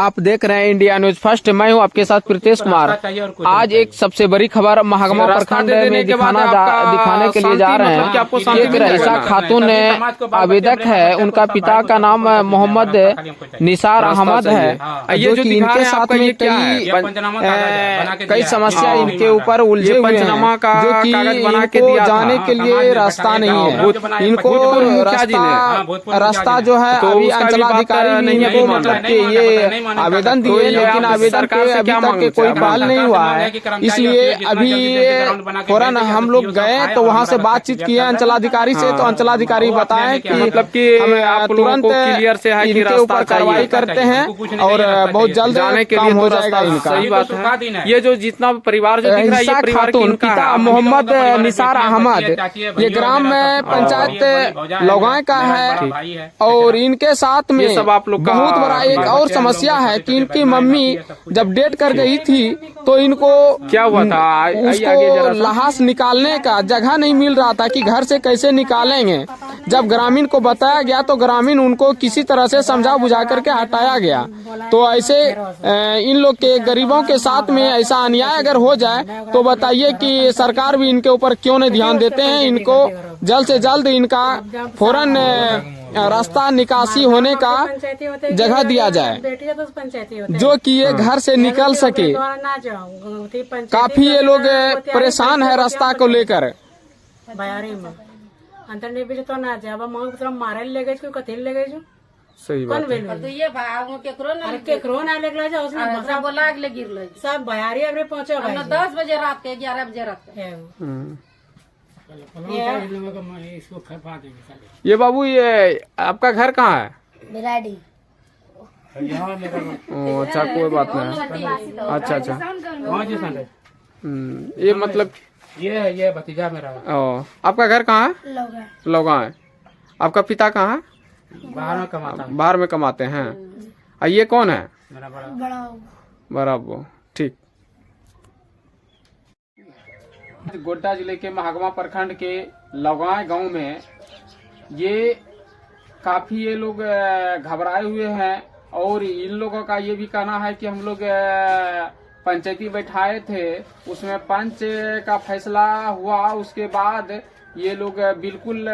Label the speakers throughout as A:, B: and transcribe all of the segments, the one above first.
A: आप देख रहे हैं इंडिया न्यूज फर्स्ट। मैं हूं आपके साथ प्रीतेश कुमार। आज एक सबसे बड़ी खबर महागमा प्रखंड में दिखाने के लिए जा रहे हैं। एक रईसा खातून आवेदक है, उनका पिता का नाम मोहम्मद निसार अहमद है, जो कि इनके साथ में कई समस्या इनके ऊपर उलझे हुए हैं, जो कि इनको जाने के लिए रास्ता नहीं है। इनको रास्ता जो है अभी अंचलाधिकारी ने इनको मतलब कि ये आवेदन दिए, लेकिन आवेदन पे अभी तक कोई पहल नहीं हुआ है। इसलिए अभी फौरन हम लोग गए तो वहाँ से बातचीत किए अंचलाधिकारी से, तो अंचलाधिकारी बताए कि मतलब कि हम तुरंत क्लियर से है इनके ऊपर कार्रवाई करते हैं और बहुत जल्द काम हो जाएगा इनका।
B: सही बात है। ये जो जितना परिवार जो दिख रहा है, ये परिवार
A: खातून पिता मोहम्मद निसार अहमद, ये ग्राम पंचायत लौगाई का है। और इनके साथ में
B: सब आप लोग
A: बहुत बड़ा एक और समस्या है कि इनकी मम्मी जब डेट कर गई थी तो इनको
B: क्या हुआ था,
A: उसको लाश निकालने का जगह नहीं मिल रहा था कि घर से कैसे निकालेंगे। जब ग्रामीण को बताया गया तो ग्रामीण उनको किसी तरह से समझा बुझा करके हटाया गया। तो ऐसे इन लोग के गरीबों के साथ में ऐसा अन्याय अगर हो जाए तो बताइए कि सरकार भी इनके ऊपर क्यों नहीं ध्यान देते हैं। इनको जल्द से जल्द इनका फौरन रास्ता निकासी होने का जगह दिया जाए, जो कि ये घर से निकल सके। काफी ये लोग परेशान है रास्ता को लेकर।
B: सही बात है।
C: सब बयारी अबरे पहुँचे 10 बजे रात के 11 बजे रात के।
B: ये बाबू, ये आपका घर कहाँ है?
C: बिराड़ी।
B: अच्छा, कोई बात नहीं। अच्छा अच्छा। ये मतलब
D: ये भतीजा मेरा।
B: आपका घर कहाँ है? लौगाई। आपका पिता कहाँ है? बाहर में कमाते हैं। ये कौन है?
D: मेरा
B: बड़ा वो। ठीक। गोड्डा जिले के महागमा प्रखंड के लौगाई गांव में ये काफी ये लोग घबराए हुए हैं। और इन लोगों का ये भी कहना है कि हम लोग पंचायती बैठाए थे, उसमें पंच का फैसला हुआ, उसके बाद ये लोग बिल्कुल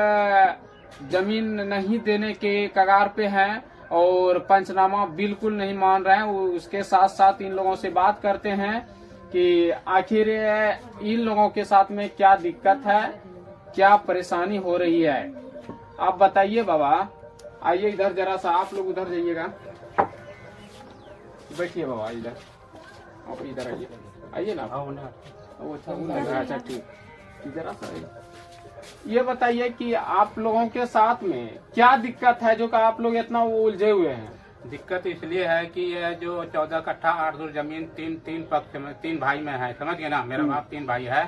B: जमीन नहीं देने के कगार पे हैं और पंचनामा बिल्कुल नहीं मान रहे हैं। उसके साथ साथ इन लोगों से बात करते हैं कि आखिर इन लोगों के साथ में क्या दिक्कत है, क्या परेशानी हो रही है। आप बताइए बाबा। आइए इधर जरा सा, आप लोग उधर जाइएगा, बैठिए बाबा इधर। आप इधर आइए, आइए ना। अच्छा ठीक। जरा सा ये बताइए कि आप लोगों के साथ में क्या दिक्कत है जो कि आप लोग इतना उलझे हुए हैं।
D: दिक्कत इसलिए है कि ये जो 14 कट्ठा 8 धुर जमीन तीन पक्ष में, 3 भाई में है, समझ गए ना। मेरा बाप 3 भाई है,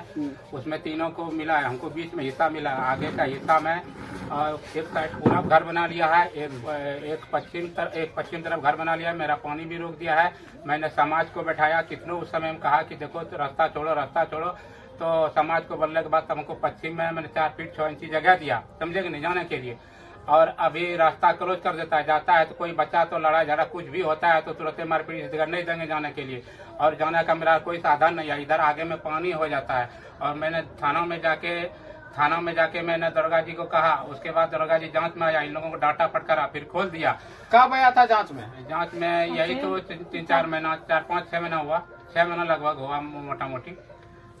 D: उसमें तीनों को मिला है। हमको बीच में हिस्सा मिला है। आगे का हिस्सा में एक साइड पूरा घर बना लिया है, एक पश्चिम तरफ घर बना लिया है। मेरा पानी भी रोक दिया है। मैंने समाज को बैठाया, कितनों उस समय कहा कि देखो तो रास्ता छोड़ो। तो समाज को बोलने के बाद हमको पश्चिम में मैंने 4 फीट 6 इंची जगह दिया, समझे कि नहीं, जाने के लिए। और अभी रास्ता क्लोज कर देता है, जाता है तो कोई बच्चा तो लड़ाई झगड़ा कुछ भी होता है तो तुरंत मारपीट नहीं देंगे जाने के लिए। और जाने का मेरा कोई साधन नहीं है। इधर आगे में पानी हो जाता है। और मैंने थाना में जाके मैंने दरोगा जी को कहा। उसके बाद दरोगा जी जांच में आया, इन लोगों को डाटा फटकारा, फिर खोल दिया।
B: कब आया था जांच में?
D: जांच में यही तो 3-4 महीना, 4-5-6 महीना हुआ, 6 महीना लगभग हुआ मोटा मोटी।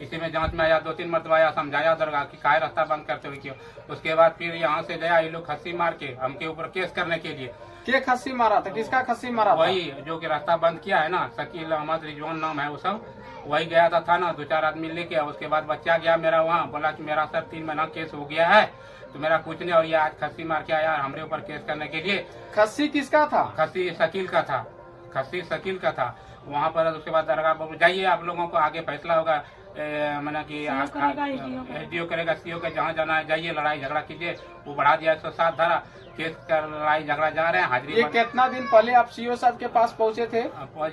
D: इसी में जांच में आया, 2-3 मरतबा आया, समझाया दरगाह की काहे रास्ता बंद करते हुए क्यों। उसके बाद फिर यहाँ से गया, ये लोग खस्सी मार के हमके ऊपर केस करने के लिए।
B: क्या खस्सी मारा था? किसका खस्सी मारा था?
D: वही जो कि रास्ता बंद किया है ना, शकील अहमद रिजवान नाम है वो सब। वही गया था थाना, 2-4 आदमी लेके। उसके बाद बच्चा गया मेरा वहाँ, बोला कि मेरा सर 3 महीना केस हो गया है तो मेरा कुछ नहीं। और ये आज खस्सी मार के आया हमारे ऊपर केस करने के लिए।
B: खस्सी किसका था?
D: खस्सी शकील का था। वहाँ पर उसके बाद दरगाह पर जाइए, आप लोगों को आगे फैसला होगा। मैंने कि एसडीओ करेगा, सीओ के जहाँ जाना है जाइए, लड़ाई झगड़ा कीजिए। वो बढ़ा दिया 107 धारा, केस कर लड़ाई झगड़ा जा रहे हैं। हाजिरी
B: ये कितना दिन पहले आप सीओ साहब के पास पहुंचे थे?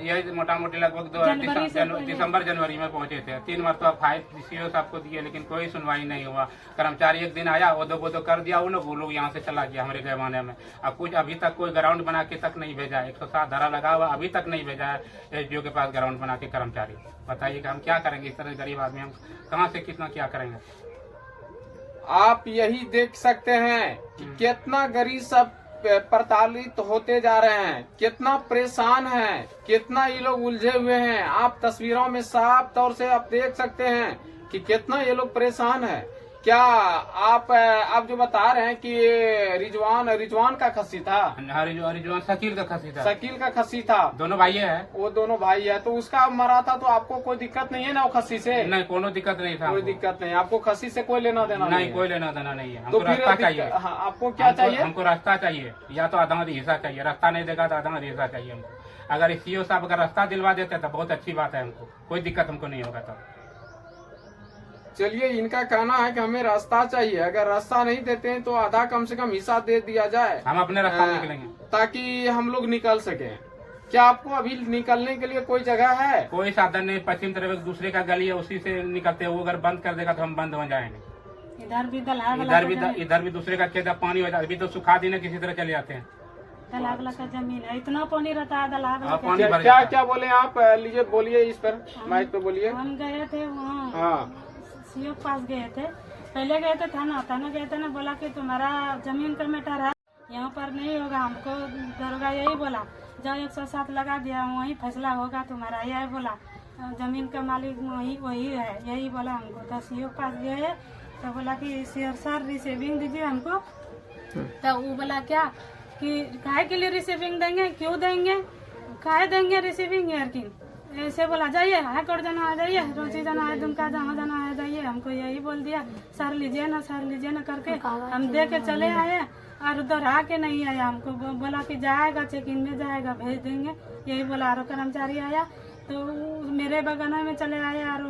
D: यही मोटा मोटी लगभग दिसंबर जनवरी में पहुंचे थे। 3 मरतबा फाइल सीओ साहब को दिए, लेकिन कोई सुनवाई नहीं हुआ। कर्मचारी एक दिन आया, ओदो बोदो कर दिया वो लोग यहाँ से चला गया हमारे जमाने में। अब कुछ अभी तक कोई ग्राउंड बना के तक नहीं भेजा है। 107 धारा लगा हुआ, अभी तक नहीं भेजा है एसडीओ के पास ग्राउंड बना के कर्मचारी। बताइए कि हम क्या करेंगे? इस तरह गरीब आदमी हम कहाँ से कितना क्या करेंगे?
B: आप यही देख सकते हैं कि कितना गरीब सब प्रताड़ित होते जा रहे हैं, कितना परेशान हैं, कितना ये लोग उलझे हुए हैं। आप तस्वीरों में साफ तौर से आप देख सकते हैं कि कितना ये लोग परेशान है। क्या आप जो बता रहे हैं कि रिजवान का खस्सी था?
D: रिजवान शकील का खस्सी था।
B: शकील का खस्सी था।
D: दोनों भाई है,
B: वो दोनों भाई है। तो उसका मरा था, तो आपको कोई दिक्कत नहीं है ना वो खस्सी से?
D: नहीं, कोनो दिक्कत नहीं था।
B: कोई दिक्कत नहीं, आपको खस्सी से कोई लेना देना
D: नहीं, कोई लेना देना नहीं है।
B: तो
D: हमको रास्ता चाहिए।
B: हाँ, आपको क्या चाहिए?
D: हमको रास्ता चाहिए, या तो आधा हिस्सा चाहिए। रास्ता नहीं देगा तो आधा हिस्सा चाहिए हमको। अगर सीओ साहब अगर रास्ता दिलवा देते तो बहुत अच्छी बात है, हमको कोई दिक्कत हमको नहीं होगा। तो
B: चलिए, इनका कहना है कि हमें रास्ता चाहिए। अगर रास्ता नहीं देते हैं तो आधा कम से कम हिस्सा दे दिया जाए,
D: हम अपने रास्ता में निकलेंगे
B: ताकि हम लोग निकल सके। क्या आपको अभी निकलने के लिए कोई जगह है?
D: कोई साधन नहीं। पश्चिम तरफ एक दूसरे का गली है, उसी से निकलते हैं। वो अगर बंद कर देगा तो हम बंद हो जाएंगे। इधर भी दूसरे का खेत पानी हो जाए। अभी तो सुखा दी किसी तरह चले जाते हैं।
E: दलागला का जमीन है, इतना पानी रहता है दलागला।
D: पानी भर
B: क्या क्या बोले आप? लीजिए, बोलिए, इस पर माइक पे बोलिए।
E: हम गए थे वहाँ,
B: हाँ,
E: सीओ के पास गए थे। पहले गए थे थाना गए थे ना, बोला कि तुम्हारा जमीन का मैटर है, यहाँ पर नहीं होगा। हमको दरोगा यही बोला, जाओ 107 लगा दिया, वही फैसला होगा तुम्हारा। यही बोला, जमीन का मालिक वही है, यही बोला हमको। तो सीओ के पास गए तो बोला कि सर रिसीविंग दीजिए हमको। तो वो बोला क्या कि काहे के लिए रिसीविंग देंगे, क्यों देंगे, काहे देंगे रिसीविंग यार की। ऐसे बोला, जाइए हाई कोर्ट जाना है, जाइए रोची जाना है, दुमका जहाँ जाना है जाइए। हमको यही बोल दिया, सर लीजिए ना करके हम दे के चले आए। और दोहरा के नहीं आया, हमको बोला कि जाएगा, चेक इन में जाएगा, भेज देंगे, यही बोला। और कर्मचारी आया तो मेरे बगना में चले आए, और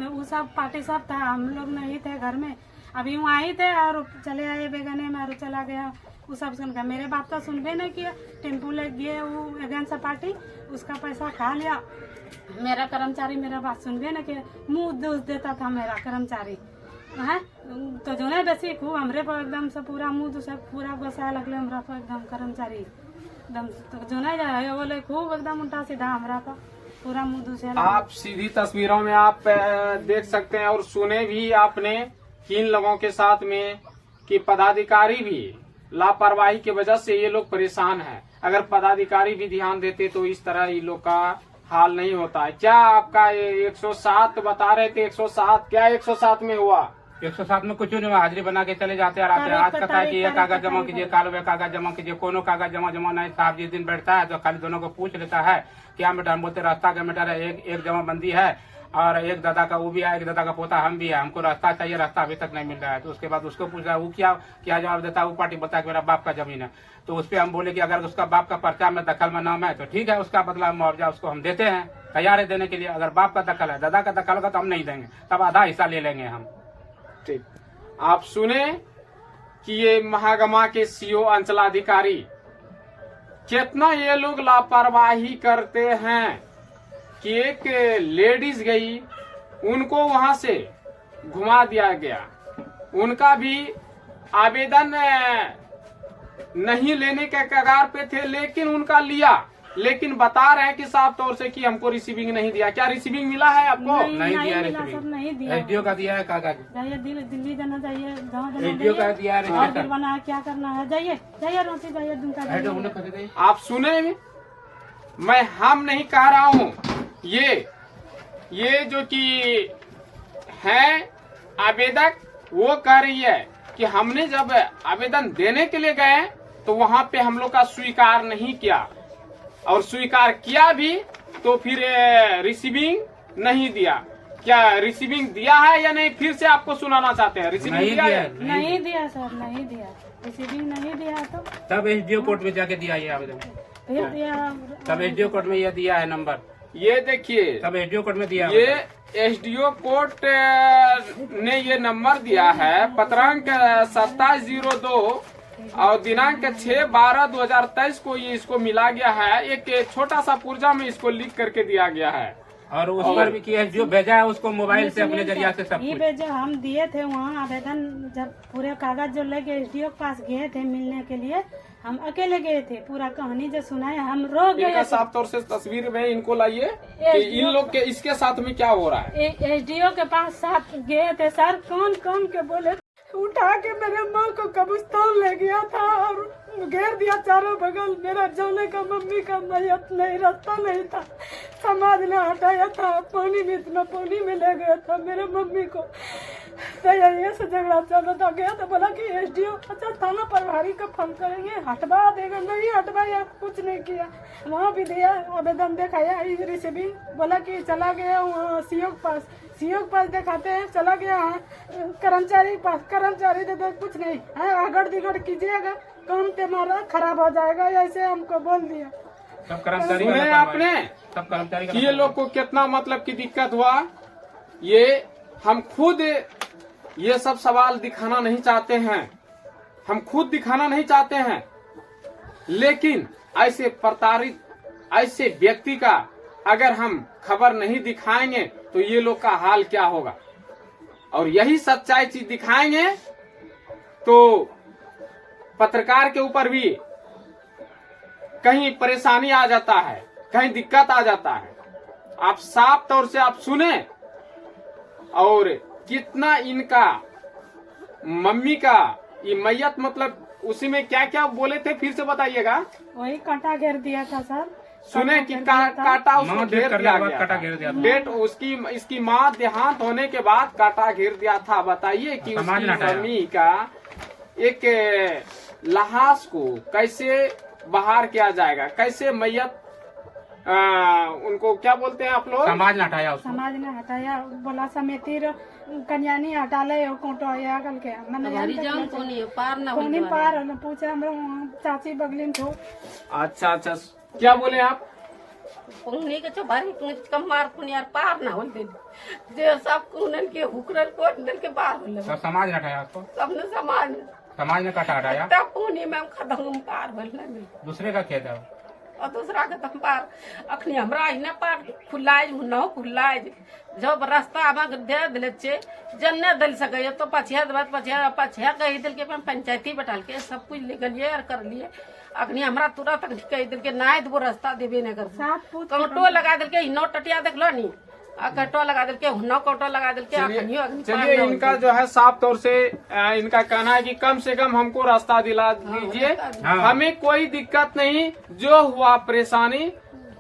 E: वो सब पार्टी सब था, हम लोग नहीं थे घर में। अभी वहाँ ही थे और चले आए बेगने में, और चला गया। वो सब सुन गया, मेरे बात का सुनबे नहीं किया। टेम्पू ले गए वो एजेंट पार्टी, उसका पैसा खा लिया। मेरा कर्मचारी मेरा बात सुनबे न किया, मुंह दोष देता था मेरा कर्मचारी है। तो जो नहीं बेसी खूब हमरे पर एकदम से पूरा मुंह दूसरा पूरा गुस्सा लगले हमरा पर एकदम कर्मचारी एकदम। तो जो नहीं जाए बोले खूब एकदम उल्टा सीधा हमरा पर पूरा मुंह दूसरा।
B: आप सीधी तस्वीरों में आप देख सकते हैं और सुने भी आपने इन लोगों के साथ में कि पदाधिकारी भी लापरवाही की वजह से ये लोग परेशान हैं। अगर पदाधिकारी भी ध्यान देते तो इस तरह ये लोग का हाल नहीं होता है। क्या आपका ये 107 बता रहे थे? 107 क्या 107 में हुआ?
D: 107 में कुछ नहीं हुआ। हाजिरी बना के चले जाते हैं। आज कहता है कि ये कागज जमा कीजिए, काल वे कागज जमा कीजिए। कोनो कागज जमा नहीं। साहब जिस दिन बैठता है तो खाली दोनों को पूछ लेता है क्या मैटर। हम बोलते रास्ता का मैटर है, एक जमाबंदी है और एक दादा का वो भी है, एक दादा का पोता हम भी है। हमको रास्ता चाहिए, रास्ता अभी तक नहीं मिल रहा है। तो उसके बाद उसको पूछ रहा है वो क्या जवाब देता है। वो पार्टी बोलता है कि मेरा बाप का जमीन है। तो उस पर हम बोले कि अगर उसका बाप का पर्चा में दखल में नाम है तो ठीक है, उसका बदला मुआवजा उसको हम देते हैं, तैयार है देने के लिए। अगर बाप का दखल है, दादा का दखल होगा तो हम नहीं देंगे, तब आधा हिस्सा ले लेंगे हम।
B: ठीक, आप सुने कि ये महागमा के सीओ अंचलाधिकारी कितना ये लोग लापरवाही करते हैं कि एक लेडीज गई, उनको वहां से घुमा दिया गया। उनका भी आवेदन नहीं लेने के कगार पे थे, लेकिन उनका लिया। लेकिन बता रहे हैं कि साफ तौर से कि हमको रिसीविंग नहीं दिया। क्या रिसीविंग मिला है आपको?
D: नहीं दिया रिसीविंग।
E: नहीं दिया।
D: एसडीओ का दिया है कागज।
E: जाइए दिल्ली जाना चाहिए,
D: एसडीओ का दिया है।
E: और फिर बना क्या करना है, जाइए रोटी जाइए दुमका।
B: आप सुने, मैं हम नहीं कह रहा हूँ, ये जो कि है आवेदक वो कह रही है कि हमने जब आवेदन देने के लिए गए तो वहां पे हम लोग का स्वीकार नहीं किया, और स्वीकार किया भी तो फिर रिसीविंग नहीं दिया। क्या रिसीविंग दिया है या नहीं? फिर से आपको सुनाना चाहते हैं। रिसीविंग दिया है?
E: नहीं दिया सर, नहीं दिया, रिसीविंग नहीं दिया। तो
D: तब एसडीओ कोर्ट में जाके दिया ये आवेदन,
E: फिर दिया,
D: तब एसडीओ कोर्ट में ये दिया है नंबर
B: ये देखिए
D: सब एसडीओ कोर्ट में दिया
B: ये एसडीओ कोर्ट ने ये नंबर दिया है, पत्रांक 2702 और दिनांक 6/12/2023 को ये इसको मिला गया है। एक छोटा सा पुर्जा में इसको लिख करके दिया गया है
D: और उस पर भी कि एसडीओ भेजा है उसको मोबाइल से अपने जरिया से सब
E: ये
D: कुछ।
E: भेजा हम दिए थे वहाँ आवेदन, जब पूरे कागज जो लेके एसडीओ के पास गए थे मिलने के लिए, हम अकेले गए थे। पूरा कहानी जो सुनाए हम रो गए।
B: इनका साफ तौर से तस्वीर में इनको लाइए कि इन लोग के इसके साथ में क्या हो रहा है।
E: एसडीओ के पास साथ गए थे सर, कौन कौन के बोले, उठा के मेरे माँ को कब्रिस्तान ले गया था और घेर दिया चारों बगल। मेरा जोने का मम्मी का मैयत नहीं, रास्ता नहीं था, समाज ने हटाया था, पानी में इतना पानी में ले गया था मेरे मम्मी को। तो ये से झगड़ा चला था, गया तो बोला कि एसडीओ अच्छा थाना प्रभारी का फोन करेंगे, हटवा देगा, नहीं हटवाया, कुछ नहीं किया। वहाँ भी दिया आवेदन दिखाया, रिसीविंग बोला कि चला गया वहाँ सीओ के पास, सीओ के पास दिखाते हैं चला गया है कर्मचारी के पास, कर्मचारी दे कुछ नहीं है, आगड़ दिगड़ कीजिएगा काम तुम्हारा खराब हो जाएगा, ऐसे हमको बोल दिया।
D: सब कर्मचारी
B: सुने आपने
D: सब कर्मचारी का
B: ये लोग को कितना मतलब की दिक्कत हुआ। ये हम खुद ये सब सवाल दिखाना नहीं चाहते हैं, हम खुद दिखाना नहीं चाहते हैं, लेकिन ऐसे प्रताड़ित ऐसे व्यक्ति का अगर हम खबर नहीं दिखाएंगे तो ये लोग का हाल क्या होगा। और यही सच्चाई चीज दिखाएंगे तो पत्रकार के ऊपर भी कहीं परेशानी आ जाता है, कहीं दिक्कत आ जाता है। आप साफ तौर से आप सुने और कितना इनका मम्मी का ये मैयत मतलब उसी में क्या क्या बोले थे फिर से बताइएगा।
E: वही कांटा घेर दिया था सर,
B: सुने कि कांटा उसको
D: माँ
B: घेर
D: डेथ करने
B: दिया
D: के बाद
B: गया
D: कांटा
B: था।
D: घेर दिया था।
B: डेट उसकी इसकी माँ देहांत होने के बाद कांटा घेर दिया था। बताइए कि
D: समाज
B: उसकी
D: ने हटाया।
B: मम्मी का एक लाश को कैसे बाहर किया जाएगा, कैसे मैयत उनको क्या बोलते हैं आप लोग,
D: समाज ने हटाया उसको।
E: समाज ने हटाया, बोला समिति कन्यानी हटा ले कोटो या कल के
C: हमारी जान कोनी पार ना
E: कोनी
C: होने
E: पार न पूछे हम चाची बगली में थो।
B: अच्छा अच्छा क्या बोले आप।
C: पुंगनी के चबारी कम मार पुनियार पार ना होल दे जे सब कुनन के हुकरल कोट नल के बाहर होल
D: सब समाज ने हटाया उसको,
C: सबने
D: समाज ने काटा हटाया।
C: तब पुनी में खदम पार होल ना
D: दूसरे का खेत है वो।
C: और दूसरा के तम पार अखनी हमरा इने पार खुलाज न खुलाज जब रास्ता आमा दे दिले छे जन्ने दल सके तो पछिया बात पछिया कह दिल के पंचायती बैठाल के सब कुछ लिखलिए और कर लिए। अखनी हमरा तुरंत कह दिल के ना वो रास्ता देबे न कर कौटो लगा दिल के हिनो टटिया देखलो नी कटो लगा दिल के हुनो कौटो लगा दिल के अखनियो
B: चलिए इनका जो है साफ तौर से इनका कहना है कि कम से कम हमको रास्ता दिला दीजिए। हमें कोई दिक्कत नहीं, जो हुआ परेशानी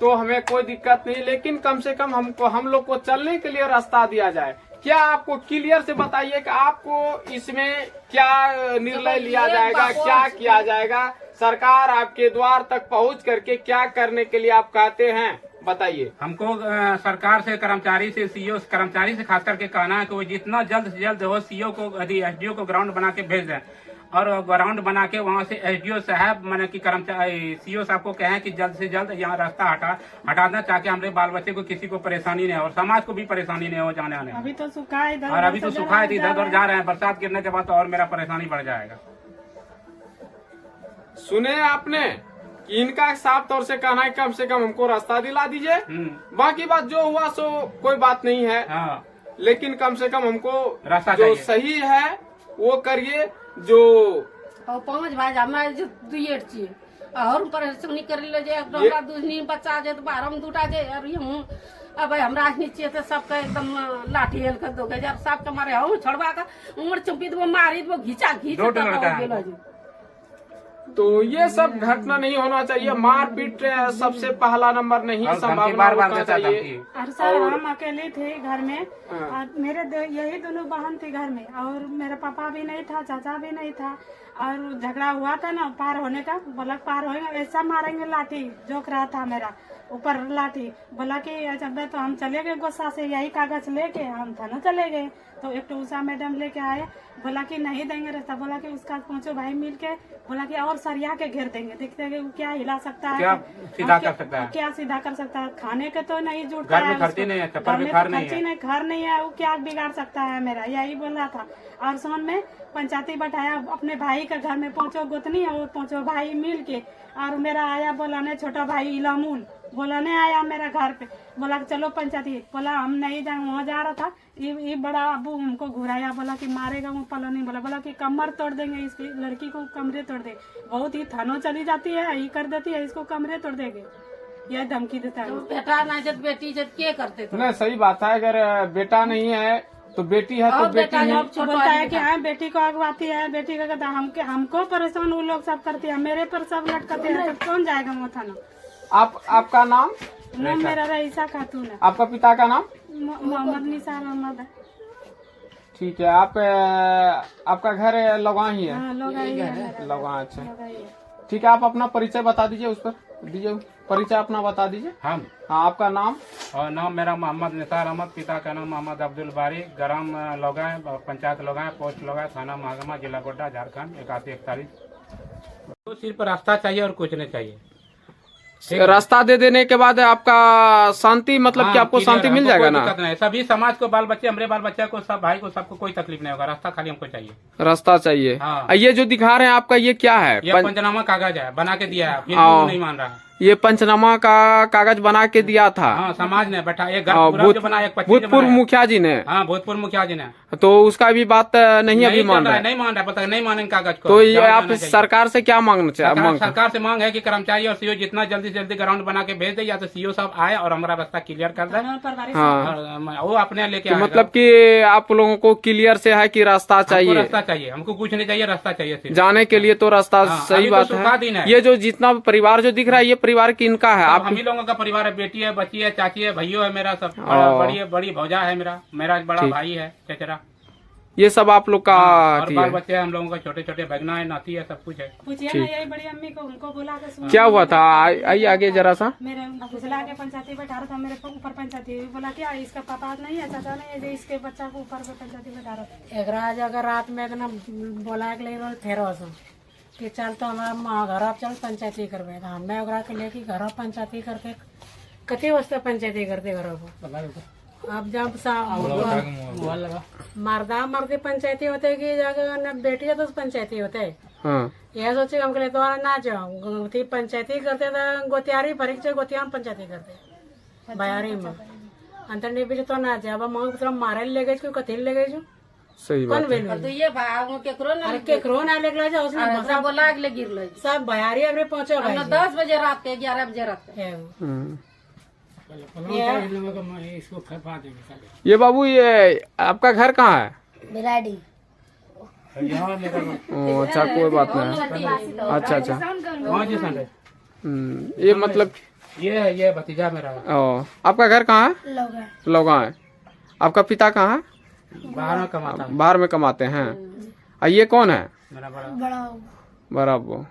B: तो हमें कोई दिक्कत नहीं, लेकिन कम से कम हम लोग को चलने के लिए रास्ता दिया जाए। क्या आपको क्लियर से बताइए कि आपको इसमें क्या निर्णय लिया जाएगा, क्या किया जाएगा, सरकार आपके द्वार तक पहुंच करके क्या करने के लिए आप कहते हैं बताइए।
D: हमको सरकार से कर्मचारी से सीईओ कर्मचारी से खास करके कहना है कि वो जितना जल्द से जल्द हो सीईओ को एसडीओ को ग्राउंड बना के भेज दें और ग्राउंड बना के वहाँ से एसडीओ साहब मैंने कि कर्मचारी सीईओ साहब को कहें कि जल्द से जल्द यहाँ रास्ता हटा दें ताकि हमारे बाल बच्चे को किसी को परेशानी नहीं हो और समाज को भी परेशानी नहीं हो जाने आने।
E: अभी तो सूखा है इधर,
D: और अभी तो सूखा है इधर उधर जा रहे हैं, बरसात गिरने के बाद तो और मेरा परेशानी बढ़ जाएगा।
B: सुने आपने कि इनका साफ तौर से कहना है कम से कम हमको रास्ता दिला दीजिए, बाकी बात जो हुआ सो कोई बात नहीं है।
D: हाँ।
B: लेकिन कम से कम हमको
D: रास्ता
B: जो
D: चाहिए।
B: सही है वो करिए। जो
C: और पांच भाई हमरा जो दुएट छी और परेशानी कर ले जे हमरा दूसनी बच्चा जे तो बारम दूटा जे और हम अब हमरा नीचे तो सबका एकदम लाठी हेल कर दो जब सब के मारे हम छोड़वा का उमर चुपी दो मारी दो घिचा
B: तो ये सब घटना नहीं होना चाहिए। मारपीट सबसे पहला नंबर नहीं संभावना
D: बार
B: होना चाहिए।
E: और सर हम अकेले थे घर में और मेरे यही दोनों बहन थी घर में और मेरा पापा भी नहीं था, चाचा भी नहीं था। और झगड़ा हुआ था ना पार होने का, बोला पार होएगा ऐसा मारेंगे लाठी जोक रहा था मेरा। ऊपर लाठी। बोला कि जब तो हम चले गए गुस्सा से, यही कागज लेके हम थाना चले गए। तो एक उषा मैडम लेके आए, बोला कि नहीं देंगे रास्ता। बोला कि उसका 5 भाई मिल के बोला कि और सरिया के घेर देंगे, देखते हैं क्या हिला सकता है,
D: क्या सीधा कर सकता है,
E: क्या सीधा कर सकता है। खाने के तो नहीं जुटता
D: घर में खर्ची नहीं है, छप्पर में घर
E: नहीं है, वो क्या बिगाड़ सकता है मेरा, यही बोल रहा था। और सोन में पंचायती बैठाया, अपने भाई के घर में 5 गोतनी और 5 भाई मिल के। और मेरा आया बोलाने, छोटा भाई इलामुल बोलाने आया मेरा घर पे, बोला कि चलो पंचायती। बोला हम नहीं जाए, वहाँ जा रहा था। ये बड़ा अबू हमको घुराया, बोला कि मारेगा वो पला नहीं, बोला कि कमर तोड़ देंगे, इसकी लड़की को कमरे तोड़ दे, बहुत ही थानों चली जाती है, ये कर देती है, इसको कमरे तोड़ देंगे, यह धमकी देता है।
C: बेटा ना जब बेटी जब के करते थे।
B: नहीं सही बात है, अगर बेटा नहीं है तो बेटी है तो बेटी है।
E: बोलता है कि हाँ बेटी को अगवाती है, बेटी का कहता है हमको परेशान वो लोग सब करते हैं, मेरे पर सब लटकते हैं, तब कौन जाएगा वो थाना।
B: आपका नाम?
E: मेरा रईसा खातून है।
B: आपका पिता का नाम?
E: मोहम्मद निसार अहमद है।
B: ठीक है, आपका घर लगा ही है?
E: हाँ,
B: लगा। अच्छा ठीक है, आप अपना परिचय बता दीजिए, उस पर दीजिए परिचय अपना बता दीजिए।
D: हाँ,
B: आपका नाम?
D: और नाम मेरा मोहम्मद निसार अहमद, पिता का नाम मोहम्मद अब्दुल बारी, ग्राम लोगाय, पंचायत लोगाय, पोस्ट लोगाय, थाना महागमा, जिला गोड्डा, झारखंड 8141। तो सिर्फ रास्ता चाहिए और कुछ नहीं चाहिए।
A: रास्ता दे देने के बाद आपका शांति, मतलब कि आपको शांति मिल जाएगा ना?
D: नहीं, सभी समाज को, बाल बच्चे, हमारे बाल बच्चे को, सब भाई को, सबको कोई तकलीफ नहीं होगा। रास्ता खाली हमको चाहिए,
A: रास्ता चाहिए।
D: हाँ।
A: ये जो दिखा रहे हैं आपका, ये क्या है?
D: ये पंचनामा कागज है, बना के दिया है, फिर भी नहीं मान रहा है।
A: ये पंचनामा का कागज बना के दिया था?
D: हाँ, समाज ने बैठा, एक घर पूरा जो बना, एक
A: भूतपूर्व मुखिया जी ने।
D: हाँ, भूतपूर्व मुखिया जी ने।
A: तो उसका भी बात नहीं अभी मान रहा है?
D: नहीं मान रहा, पता नहीं मानेंगे कागज को।
A: तो ये आप सरकार से क्या मांगना चाहिए?
D: सरकार से मांग है कि कर्मचारी और सीओ जितना जल्दी से जल्दी ग्राउंड बना के भेज दे, या तो सीओ साहब आए और हमारा रास्ता क्लियर कर दे।
A: हाँ,
D: वो अपने लेके आएगा।
A: मतलब कि आप लोगों को क्लियर से है कि रास्ता चाहिए?
D: रास्ता चाहिए, हमको कुछ नहीं चाहिए, रास्ता चाहिए
A: जाने के लिए। तो रास्ता सही बात है। ये जो जितना परिवार जो दिख रहा है, ये परिवार किनका है?
D: हम ही लोगों का परिवार है, बेटी है, बच्ची है, चाची है, भैया है, मेरा सब बड़ी भौजा है, मेरा बड़ा भाई है चचरा।
A: ये सब आप लोग का
D: और बाल बच्चे हम लोगों का, छोटे छोटे भगना है, नाती है, सब कुछ है।
E: पूछिए ना, यही बड़ी अम्मी को, उनको बुला के
A: क्या हुआ था? आइए आगे जरा सा।
E: मेरे बुला के पंचायती बैठा रहा था, मेरे ऊपर पंचायती बोला क्या इसका पापा नहीं है, चाचा नहीं है, इसके बच्चा को ऊपर पंचायती बैठा रहा था।
C: अगर रात में बोला फेर कि चल तो हमारा घर चल पंचायती करवे, हमने ओकरा के लेके घर पंचायती करते, कते वास्ते पंचायती करते घरों को। अब जब मर्दी पंचायती होते कि जगह बेटी है तो पंचायती होते। यह सोचे हम कहले तो ना जाओ पंचायती करते तो गोतियारी भरी से गोतिया पंचायती करते बयारी में अंतर नहीं बीच तो ना जाए। अब हम मारे ले गए कथी ले गए
A: सही बात है।
C: तो ये केकरो ना लेके जाओ, उसने बोला के गिर सब बयारी अबरे पहुंचे 10 बजे रात के, 11 बजे रात के।
A: ये बाबू, ये आपका घर कहाँ है?
F: बिलाडी।
A: अच्छा, कोई बात नहीं। अच्छा। ये मतलब
D: ये भतीजा मेरा।
A: आपका घर कहाँ है? लोगा है। आपका पिता कहाँ है?
D: बाहर में कमाते हैं।
A: बाहर में कमाते हैं। ये कौन है?
D: मेरा
F: बड़ा
A: बड़ा।